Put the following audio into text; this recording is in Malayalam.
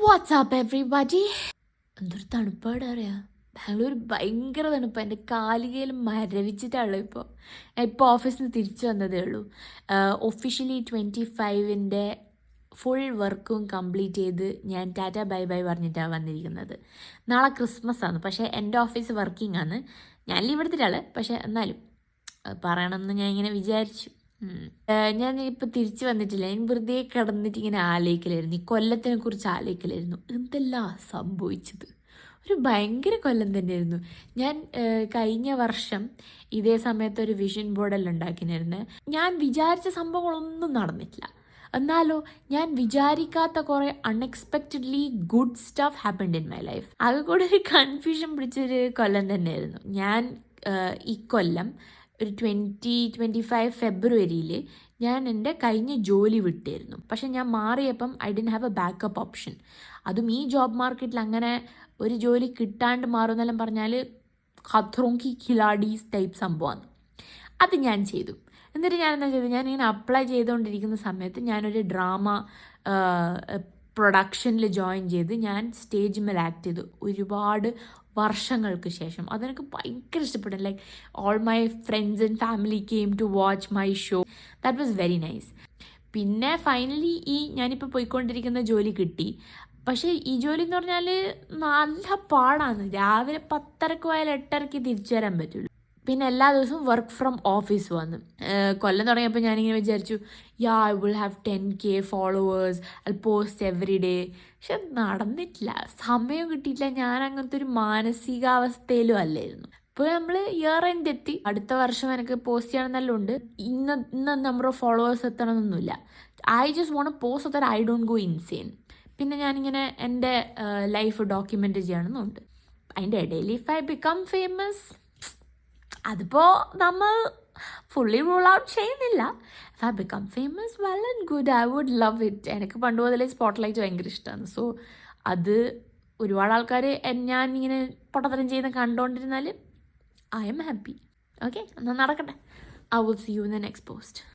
WhatsApp everybody. എന്തൊരു തണുപ്പാണ് അറിയാം. ബാംഗ്ലൂർ ഭയങ്കര തണുപ്പാണ്. എൻ്റെ കാലുകയിൽ മരവിച്ചിട്ടാണല്ലോ ഇപ്പോൾ ഓഫീസിൽ നിന്ന് തിരിച്ചു വന്നതേ ഉള്ളൂ. ഒഫീഷ്യലി 25-ൻ്റെ ഫുൾ വർക്കും കംപ്ലീറ്റ് ചെയ്ത് ഞാൻ ടാറ്റ ബൈ ബൈ പറഞ്ഞിട്ടാണ് വന്നിരിക്കുന്നത്. നാളെ ക്രിസ്മസ് ആണ്, പക്ഷേ എൻ്റെ ഓഫീസ് വർക്കിംഗ് ആണ്. ഞാൻ ലീവ് എടുത്തിട്ടാണ്, പക്ഷേ എന്നാലും പറയണമെന്ന് ഞാൻ ഇങ്ങനെ വിചാരിച്ചു. ഞാൻ ഇപ്പോൾ തിരിച്ചു വന്നിട്ടില്ല. ഞാൻ വെറുതെ കിടന്നിട്ട് ഇങ്ങനെ ആലോചിക്കലായിരുന്നു, ഈ കൊല്ലത്തിനെ കുറിച്ച് ആലോചിക്കലായിരുന്നു. എന്തെല്ലാം സംഭവിച്ചത്. ഒരു ഭയങ്കര കൊല്ലം തന്നെയായിരുന്നു. ഞാൻ കഴിഞ്ഞ വർഷം ഇതേ സമയത്ത് ഒരു വിഷൻ ബോർഡെല്ലാം ഉണ്ടാക്കിനായിരുന്നു. ഞാൻ വിചാരിച്ച സംഭവങ്ങളൊന്നും നടന്നിട്ടില്ല. എന്നാലോ ഞാൻ വിചാരിക്കാത്ത കുറേ unexpectedly good stuff happened in my life. അത് കൂടെ ഒരു കൺഫ്യൂഷൻ പിടിച്ചൊരു കൊല്ലം തന്നെയായിരുന്നു. ഞാൻ ഈ കൊല്ലം ഒരു 2025 ഫെബ്രുവരിയിൽ ഞാൻ എൻ്റെ കഴിഞ്ഞ ജോലി വിട്ടായിരുന്നു. പക്ഷെ ഞാൻ മാറിയപ്പം I didn't have a backup option. അതും ഈ ജോബ് മാർക്കറ്റിൽ അങ്ങനെ ഒരു ജോലി കിട്ടാണ്ട് മാറുമെന്നെല്ലാം പറഞ്ഞാൽ ഖത്രോങ്കി ഖിലാഡീസ് ടൈപ്പ് സംഭവമാണ്. അത് ഞാൻ ചെയ്തു. എന്നിട്ട് ഞാൻ എന്താ ചെയ്തത്, ഞാനിങ്ങനെ അപ്ലൈ ചെയ്തുകൊണ്ടിരിക്കുന്ന സമയത്ത് ഞാനൊരു ഡ്രാമ പ്രൊഡക്ഷനിൽ ജോയിൻ ചെയ്ത് ഞാൻ സ്റ്റേജ് മേൽ ആക്ട് ചെയ്തു ഒരുപാട് വർഷങ്ങൾക്ക് ശേഷം. അതെനിക്ക് ഭയങ്കര ഇഷ്ടപ്പെട്ടു. Like all my friends and family came to watch my show. That was very nice. പിന്നെ ഫൈനലി ഞാനിപ്പോൾ പോയിക്കൊണ്ടിരിക്കുന്ന ജോലി കിട്ടി. പക്ഷേ ഈ ജോലി എന്ന് പറഞ്ഞാൽ നല്ല പാടാണ്. രാവിലെ 10:30 പോയാൽ 8:30 തിരിച്ചു വരാൻ പറ്റുള്ളൂ. പിന്നെ എല്ലാ ദിവസവും വർക്ക് ഫ്രം ഓഫീസ് വന്നു. കൊല്ലം തുടങ്ങിയപ്പോൾ ഞാനിങ്ങനെ വിചാരിച്ചു, I will have 10K followers, I post every day. പക്ഷെ നടന്നിട്ടില്ല, സമയം കിട്ടിയിട്ടില്ല. ഞാൻ അങ്ങനത്തെ ഒരു മാനസികാവസ്ഥയിലും അല്ലായിരുന്നു. ഇപ്പോൾ നമ്മൾ ഇയർ എൻഡ് എത്തി. അടുത്ത വർഷം എനിക്ക് പോസ്റ്റ് ചെയ്യണമെന്നെല്ലാം ഉണ്ട്. ഇന്ന നമ്പർ ഓഫ് ഫോളോവേഴ്സ് എത്തണമെന്നൊന്നുമില്ല. I just want post that I don't go insane. പിന്നെ ഞാനിങ്ങനെ എൻ്റെ ലൈഫ് ഡോക്യുമെൻ്റ് ചെയ്യണമെന്നുണ്ട്. അതിൻ്റെ ഇടയിൽ ഇഫ് ഐ ബിക്കം ഫേമസ്, അതിപ്പോൾ നമ്മൾ ഫുള്ളി റൂൾ ഔട്ട് ചെയ്യുന്നില്ല. If I become famous, well and good, I would love it. എനിക്ക് പണ്ട് മുതലേ സ്പോട്ട് ലൈറ്റ് ഭയങ്കര ഇഷ്ടമാണ്. സോ അത് ഒരുപാട് ആൾക്കാർ ഞാനിങ്ങനെ പൊട്ടത്തരം ചെയ്യുന്ന കണ്ടുകൊണ്ടിരുന്നാൽ ഐ എം ഹാപ്പി. ഓക്കെ, എന്നാൽ നടക്കട്ടെ. I will see you in the next post.